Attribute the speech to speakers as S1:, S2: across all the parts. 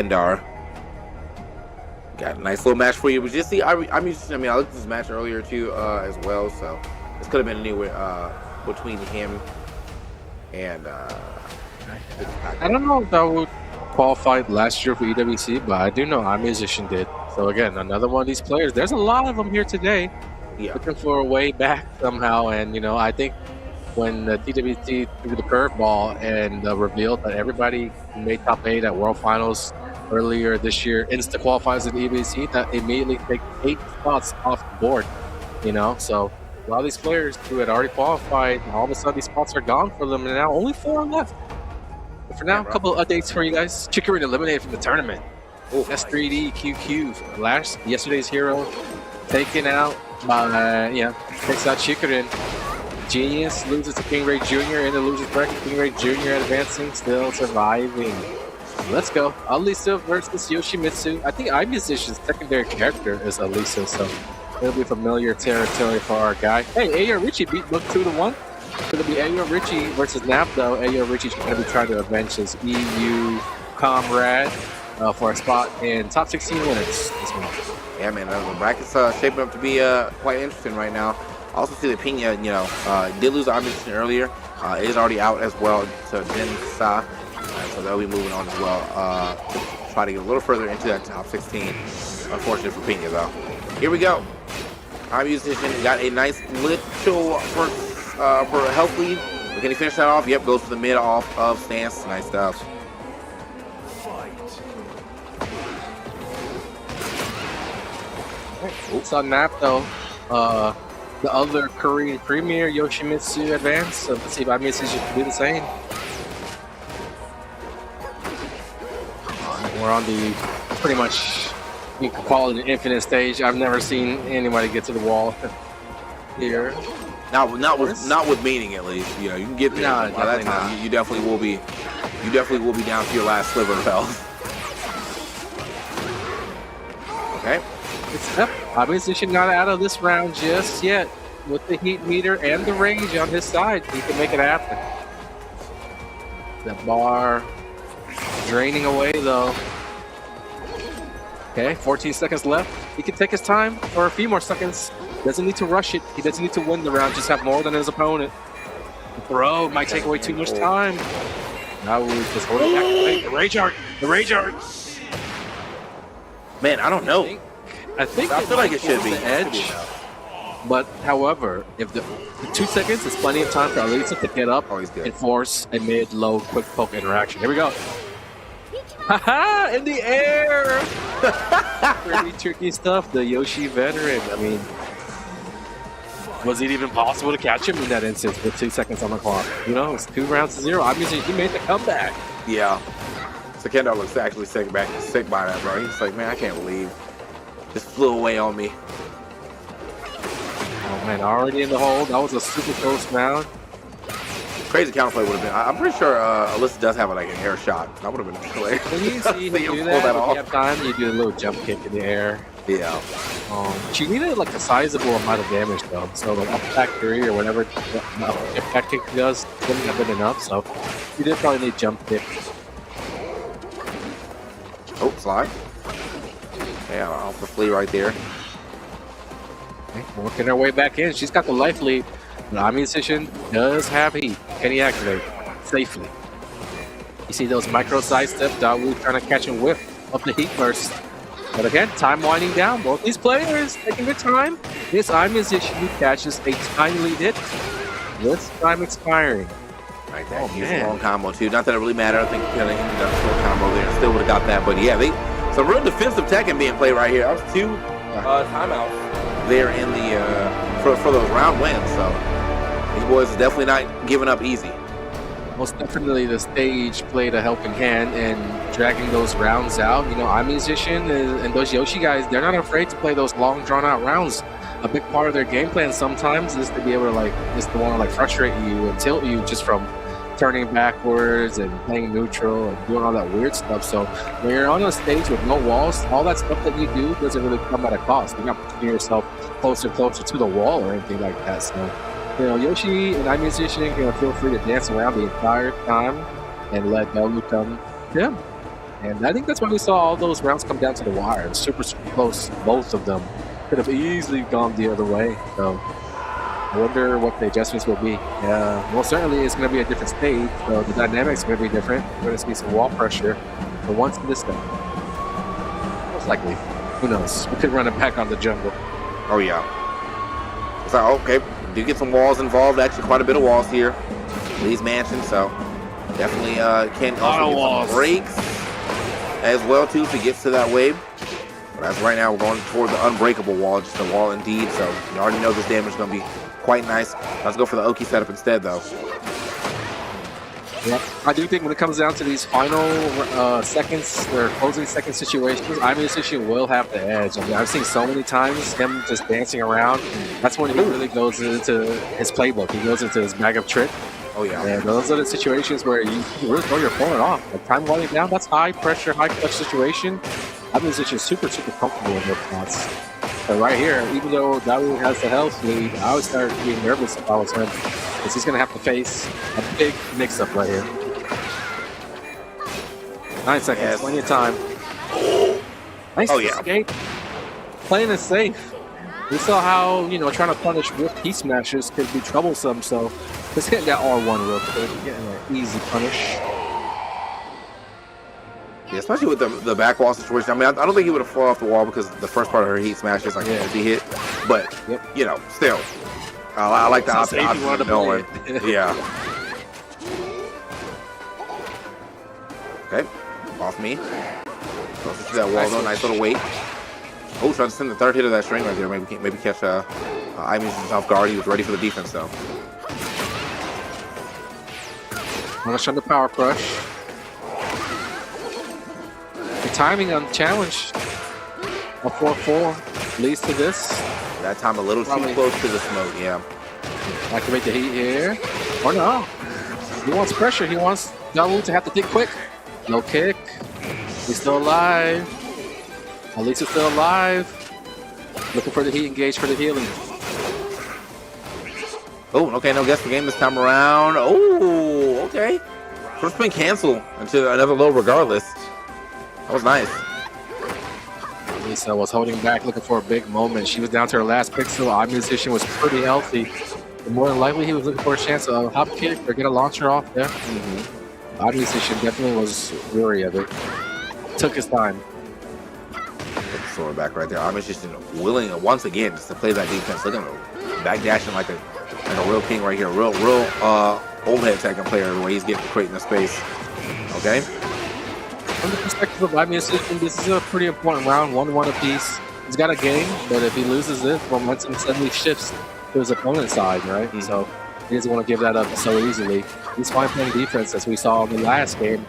S1: Sikandar. Got a nice little match for you. But just see, I looked at this match earlier too as well, so this could have been anywhere between him and
S2: I don't know if Dawood qualified last year for EWC, but I do know Eyemusician did. So again, another one of these players. There's a lot of them here today, looking for a way back somehow. And you know, I think when the TWC threw the curveball and revealed that everybody who made top 8 at World Finals earlier this year insta qualifies in the EWC, that immediately take 8 spots off the board. You know, so a lot of these players who had already qualified, all of a sudden these spots are gone for them, and now only 4 are left. But for now, a couple of updates for you guys. Chikarin eliminated from the tournament. S3D QQ, yesterday's hero, taken out by takes out Chikarin. Genius loses to King Ray Jr. in the losers bracket. King Ray Jr. advancing, still surviving. Let's go. Alisa versus Yoshimitsu. I think Eyemusician's secondary character is Alisa, so it'll be familiar territory for our guy. Hey, Ayo Richie beat Book 2-1. It's going to be Ayo Richie versus Nap, though. Ayo Richie's going to be trying to avenge his EU comrade for a spot in top 16 winners this month.
S1: Yeah, man, the bracket's shaping up to be quite interesting right now. I also see that Pena, did lose Eyemusician earlier. Is already out as well to Densa, so they'll be moving on as well. Try to get a little further into that top 16. Unfortunate for Pena, though. Here we go. Eyemusician got a nice little for a health lead. But can he finish that off? Yep, goes for the mid off of stance. Nice stuff.
S2: Oops on Nap, though. The other Korean premier, Yoshimitsu, advanced. So let's see if Eyemusician can do the same. We're on the pretty much, you can call it an infinite stage. I've never seen anybody get to the wall here.
S1: Not with meaning, at least. You know, you can get there.
S2: No,
S1: by that time, you definitely will be. You definitely will be down to your last sliver of health. Okay.
S2: It's up. Eyemusician not out of this round just yet. With the heat meter and the rage on his side, he can make it happen. The bar draining away, though. Okay, 14 seconds left. He can take his time for a few more seconds. Doesn't need to rush it. He doesn't need to win the round. Just have more than his opponent. The throw might take away too much time. Now we just hold it back. The rage art. The rage art.
S1: Man, I don't know.
S2: I feel
S1: like it should be
S2: the edge. But however, if the 2 seconds is plenty of time for Alisa to get up and force a mid-low quick poke interaction. Here we go. Haha! In the air! Pretty tricky stuff. The Yoshi veteran. I mean, was it even possible to catch him in that instance with 2 seconds on the clock? You know, it's 2 rounds to 0. Obviously, he made the comeback.
S1: Yeah. Sikandar looks actually sick by that, bro. He's like, man, I can't believe. Just flew away on me.
S2: Oh man, already in the hole. That was a super close round.
S1: Crazy counterplay would have been. I'm pretty sure Alisa does have like an air shot. That would have been hilarious.
S2: When you see him do that, if you have time, you do a little jump kick in the air.
S1: Yeah.
S2: She needed like a sizable amount of damage though. So like up back 3 or whatever if back kick does wouldn't have been enough. So you did probably need jump kick.
S1: Oh, slide. Yeah, off the flea right there.
S2: Okay, working her way back in. She's got the life lead. The Eyemusician does have heat. Can he activate safely? You see those micro side steps. Dawood trying to catch a whiff of the heat burst. But again, time winding down. Both these players taking their time. This Eyemusician catches a timely hit. This time expiring.
S1: Right there. Oh, man. A long combo too. Not that it really mattered. I think he ended up a short combo there. Still would have got that. But yeah, some real defensive Tekken being played right here. That was 2 timeouts there in the for those round wins. So these boys are definitely not giving up easy.
S2: Most definitely the stage played a helping hand in dragging those rounds out. You know, Eyemusician and those Yoshi guys, they're not afraid to play those long drawn out rounds. A big part of their game plan sometimes is to be able to want to frustrate you and tilt you just from turning backwards and playing neutral and doing all that weird stuff. So when you're on a stage with no walls, all that stuff that you do doesn't really come at a cost. You're not putting yourself closer to the wall or anything like that. So, you know, Yoshi and Eyemusician can feel free to dance around the entire time and let Dawood come to him. And I think that's why we saw all those rounds come down to the wire. Super, super close. Both of them could have easily gone the other way. So I wonder what the adjustments will be. Well, certainly it's going to be a different stage. So the dynamics are going to be different. We're going to see some wall pressure. But once in this thing, most likely. Who knows? We could run it back on the jungle.
S1: Oh, yeah. So, okay. Do get some walls involved. Actually, quite a bit of walls here. These mansions. So definitely can also get some breaks as well too to get to that wave. But as right now we're going toward the unbreakable wall, just a wall indeed. So you already know this damage is going to be quite nice. Let's go for the Oki setup instead though.
S2: Yeah, I do think when it comes down to these final seconds or closing second situations, Eyemusician will have the edge. I mean, I've seen so many times him just dancing around. That's when he really goes into his playbook. He goes into his bag of tricks.
S1: Oh yeah.
S2: And those are the situations where you really throw your opponent off. Like time winding down, that's high pressure, high clutch situation. Eyemusician is super, super comfortable in those spots. But right here, even though Dawood has the health lead, I would start being nervous if I was him. Because he's going to have to face a big mix-up right here. 9 seconds, yes. Plenty of time. Nice escape. Playing it safe. We saw how, you know, trying to punish with Heat Smashers could be troublesome, so let's get that R1 real quick. Getting an easy punish.
S1: Yeah, especially with the back wall situation. I mean, I don't think he would have fallen off the wall because the first part of her Heat Smash is like an easy hit. But, you know, still. I like the option of knowing. Yeah. Okay. Off me. Go to that wall though. Nice little weight. Oh, trying to send the third hit of that string right there. Maybe catch Eyemusician off guard. He was ready for the defense though.
S2: Punish on the power crush. The timing on challenge. A 4-4 leads to this.
S1: That time a little too close to the smoke, yeah.
S2: Activate the heat here. Or no. He wants pressure. He wants Dawood to have to think quick. No kick. He's still alive. Alisa's still alive. Looking for the heat engage for the healing.
S1: Oh, okay, no guess the game this time around. Oh, okay. First spin cancel into another low regardless. That was nice.
S2: Alisa was holding back, looking for a big moment. She was down to her last pixel. Eyemusician was pretty healthy. But more than likely, he was looking for a chance to hop kick or get a launcher off there. Eyemusician definitely was weary of it. Took his time.
S1: Sword back right there. Eyemusician willing once again just to play that defense. Look at him backdashing like a real king right here. Real old head Tekken player where he's getting creating the space. Okay.
S2: From the perspective of Eyemusician, this is a pretty important round, 1-1 apiece. He's got a game, but if he loses this, momentum suddenly shifts to his opponent's side, right? So he doesn't want to give that up so easily. He's fine playing defense, as we saw in the last game.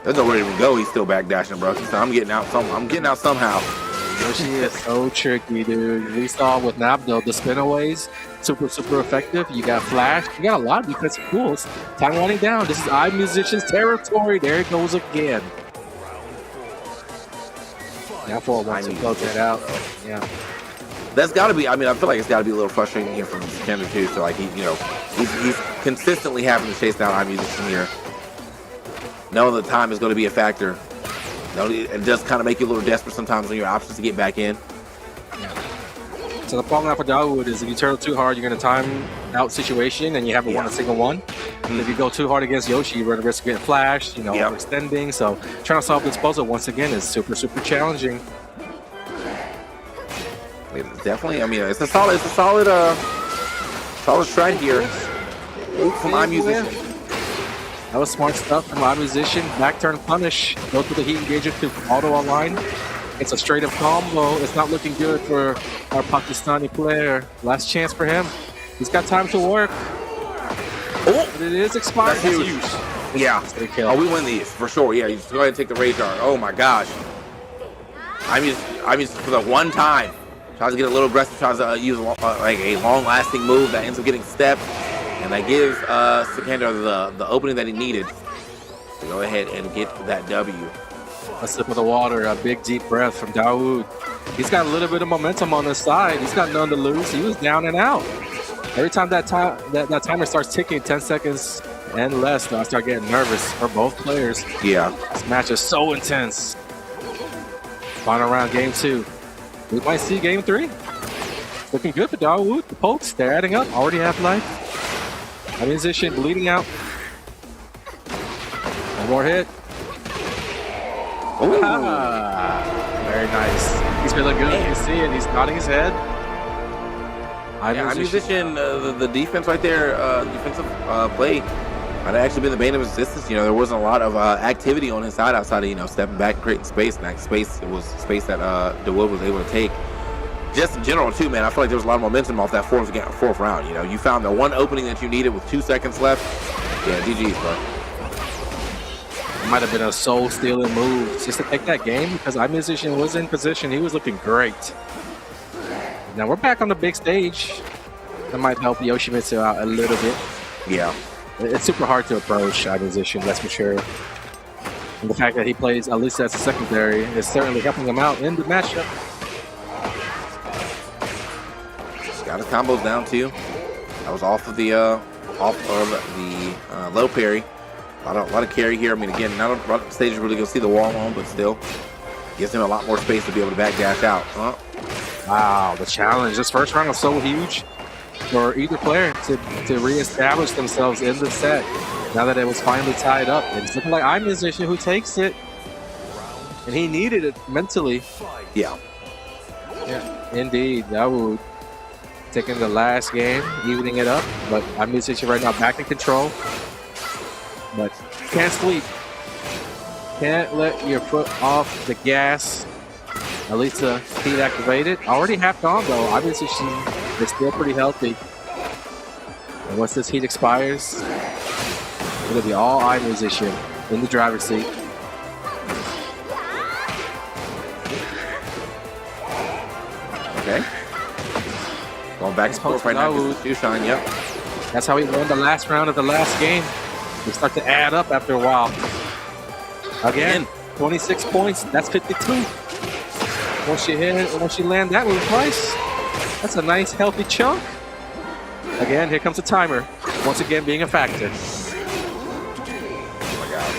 S1: There's nowhere to even go. He's still backdashing, bro. So I'm getting out somehow.
S2: Yoshi is so tricky, dude. We saw with Nabdo, the spinaways, super effective. You got flash. You got a lot of defensive tools. Time winding down. This is Eyemusician's territory. There it goes again. Now for one to close that out. Yeah.
S1: That's got to be. I mean, I feel like it's got to be a little frustrating here from Sikandar too. So like he's consistently having to chase down Eyemusician here. Knowing the time is going to be a factor. It does kind of make you a little desperate sometimes on your options to get back in.
S2: Yeah. So the problem now for Dawood is if you turn too hard, you're going to time out situation and you haven't won a single one. And if you go too hard against Yoshi, you run the risk of getting flashed, overextending. So trying to solve this puzzle once again is super challenging.
S1: Definitely. I mean, it's a solid strike here from Eyemusician.
S2: That was smart stuff from Eyemusician. Back turn punish. Goes with the heat engager to auto online. It's a straight up combo. It's not looking good for our Pakistani player. Last chance for him. He's got time to work. Oh, but it is expired.
S1: That's huge. Yeah. Oh, we win these for sure. Yeah, you just go ahead and take the rage art. Oh my gosh. Eyemusician for the one time tries to get a little aggressive. Tries to use like a long lasting move that ends up getting stepped. And that gives Sikandar the opening that he needed to go ahead and get that W.
S2: A sip of the water, a big deep breath from Dawood. He's got a little bit of momentum on his side. He's got none to lose. He was down and out. Every time that timer starts ticking, 10 seconds and less. I start getting nervous for both players.
S1: Yeah.
S2: This match is so intense. Final round, game 2. We might see game 3. Looking good for Dawood. The pokes, they're adding up. Already have life. Eyemusician bleeding out. One more hit. Very nice. He's feeling good. You can see it. He's nodding his head.
S1: Eyemusician, the defense right there, defensive play might have actually been the bane of his existence. You know, there wasn't a lot of activity on his side outside of, you know, stepping back, creating space. And that space, it was space that Dawood was able to take. Just in general, too, man, I feel like there was a lot of momentum off that fourth round. You know, you found the one opening that you needed with 2 seconds left. Yeah, GG's, bro.
S2: It might have been a soul-stealing move just to take that game because Eyemusician was in position. He was looking great. Now we're back on the big stage. That might help Yoshimitsu out a little bit.
S1: Yeah.
S2: It's super hard to approach Eyemusician, that's for sure. And the fact that he plays Alisa as a secondary is certainly helping him out in the matchup.
S1: Got his combos down too. That was off of the low parry. A lot of carry here. I mean, again, not on the stage really gonna see the wall on, but still gives him a lot more space to be able to backdash out.
S2: Wow, the challenge. This first round was so huge for either player to reestablish themselves in the set. Now that it was finally tied up, it's looking like Eyemusician who takes it, and he needed it mentally.
S1: Yeah.
S2: Yeah, indeed. Dawood taking the last game, evening it up, but Eyemusician right now back in control. But can't sleep. Can't let your foot off the gas. Alisa heat activated. Already half gone though. Eyemusician is still pretty healthy. And once this heat expires, it'll be all Eyemusician in the driver's seat.
S1: Okay. Going back and forth right now. Yoshimitsu, yep.
S2: That's how he won the last round of the last game. They start to add up after a while. Again, 26 points. That's 52. Once you land that move twice, that's a nice healthy chunk. Again, here comes the timer. Once again, being a factor.
S1: Oh my God.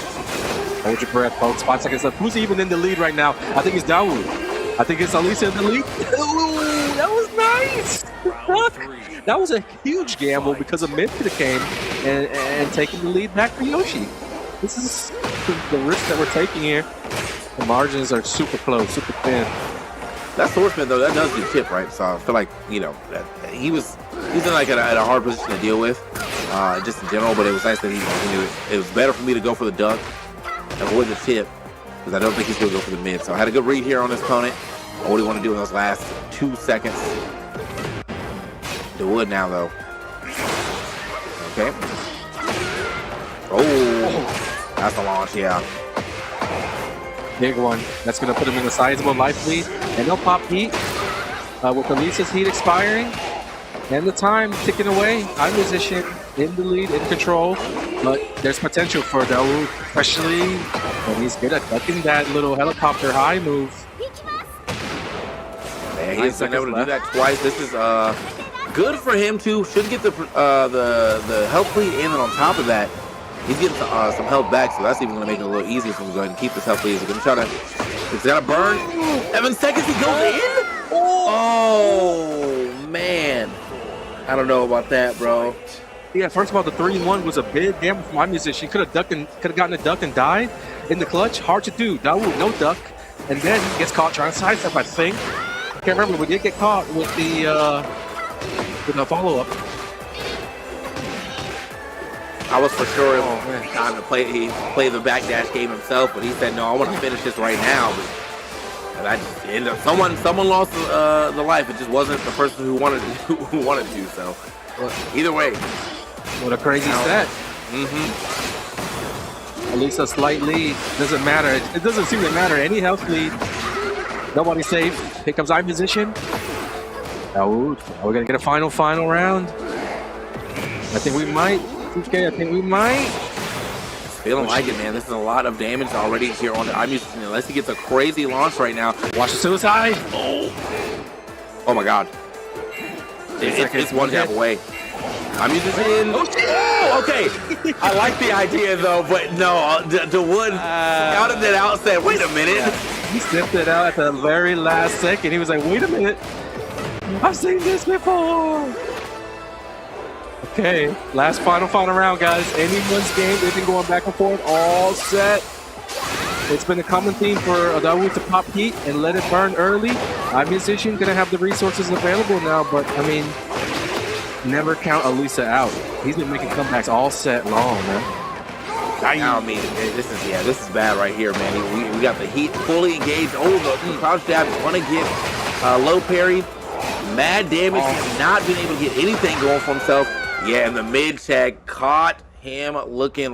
S2: Hold your breath, folks. 5 seconds left. Who's even in the lead right now? I think it's Dawood. I think it's Alisa in the lead. Ooh, that was nice. That was a huge gamble because of mid could have came and taken the lead back for Yoshi. This is the risk that we're taking here. The margins are super close, super thin.
S1: That swordsman though, that does do tip, right? So I feel like, you know, that he's in like at a hard position to deal with, just in general. But it was nice that he knew it. It was better for me to go for the duck, avoid the tip, because I don't think he's gonna go for the mid. So I had a good read here on his opponent. What do you want to do in those last 2 seconds? Dawood now though. Okay. Oh, that's the launch, yeah.
S2: Big one. That's going to put him in a sizable life lead. And they'll pop heat with Alisa's heat expiring. And the time ticking away. Eyemusician in the lead, in control. But there's potential for Dawood, especially when he's good at ducking that little helicopter high move.
S1: Man, he's been able to do that twice. This is good for him too. Should get the health lead in, and on top of that, he's getting some health back, so that's even going to make it a little easier for him to go ahead and keep this health lead. He's going to try to. He's got to burn. 7 seconds. He goes in. Oh man, I don't know about that, bro.
S2: Yeah, first of all, the 3-1 was a big gamble from Eyemusician. Could have gotten a duck and died in the clutch. Hard to do. Dawood, no duck, and then he gets caught trying to sidestep. I think. Can't remember. We did get caught with the follow-up.
S1: I was for sure time to play the backdash game himself, but he said no. I want to finish this right now. And I just ended up someone lost the life. It just wasn't the person who wanted to. So either way,
S2: what a crazy set. Alisa slight lead. Doesn't matter. It doesn't seem to matter. Any health lead. Nobody's safe. Here comes Eyemusician. Dawood. Are we gonna get a final round? I think we might. Okay, I think we might.
S1: Feeling like it, man. This is a lot of damage already here on the Eyemusician. Unless he gets a crazy launch right now.
S2: Watch the suicide.
S1: Oh my God. It's one jab away. Eyemusician. Oh, okay. I like the idea though, but no, Dawood scouted that out. Said, "Wait a minute."
S2: Yeah. He sniffed it out at the very last second. He was like, "Wait a minute, I've seen this before." Okay, last final round, guys. Anyone's game. They've been going back and forth, all set. It's been a common theme for Dawood to pop heat and let it burn early. Eyemusician gonna have the resources available now, but I mean, never count Alisa out. He's been making comebacks all set long, man.
S1: I mean, this is bad right here, man. We got the heat fully engaged. Oh, the crouch jab is gonna get low parried. Mad damage. He's not been able to get anything going for himself. Yeah, and the mid tag caught him looking